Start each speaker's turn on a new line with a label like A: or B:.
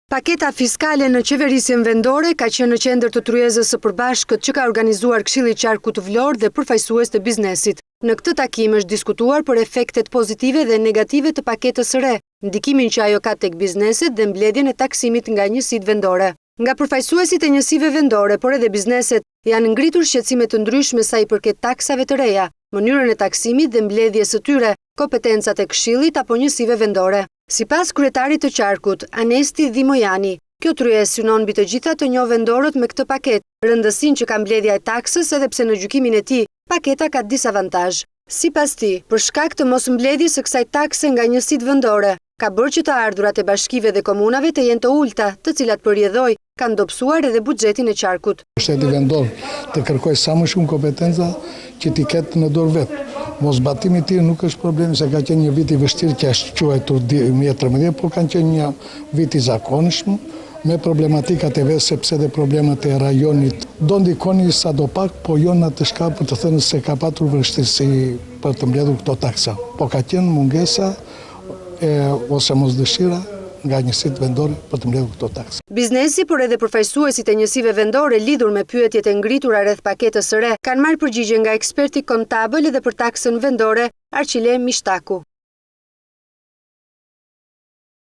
A: Paketa fiskale në qeverisjen vendore ka qenë në qendër të tryezës së përbashkët që ka organizuar Këshilli i Qarkut Vlorë dhe përfaqësues të biznesit. Në këtë takim është diskutuar për efektet pozitive dhe negative të paketës së re, ndikimin që ajo ka tek bizneset dhe mbledhjen e taksimit nga njësitë vendore. Nga përfaqësuesit e njësive vendore, por edhe bizneset, janë ngritur shqetësime të ndryshme sa i përket taksave të reja, mënyrën e taksimit dhe mbledhjes së tyre, kompetencat e Këshillit apo njësive vendore. Sipas kryetarit të Qarkut, Anesti Dhimojani, kjo tryezë synon mbi të gjitha të njohë vendorët me këtë paketë, rëndësinë që ka mbledhja e taksës edhe pse në gjykimin e tij, paketa ka disavantazh. Sipas tij, për shkak të mosmbledhjes së kësaj takse nga njësitë vendore, ka bërë që të ardhurat e bashkive dhe komunave të jenë të ulta, të cilat përjedhoj kanë dobësuar edhe buxhetin e Qarkut.
B: Shteti vendor të kërkojë sa më shumë kompetenca që t'i ketë në dorë vetë. Mosbatimi i tij nuk është problemi, se ka qenë një vit i vështirë që është quajtur 2013, por kanë qenë një vit i zakonshëm me problematikat e vetë, sepse dhe problemet e rajonit do ndikoni sadopak, po jo në atë shkallë për të thënë se ka patur vështirësi për të mbledhur këto taksa. Po ka qenë mungesa ose mosdëshira nga njësitë vendore për të mbledhur këto taksa.
A: Biznesi, por edhe përfaqësuesit e njësive vendore lidhur me pyetjet e ngritura rreth paketës së re, kanë marrë përgjigje nga eksperti kontabël edhe për taksën vendore, Arqile Mishtaku.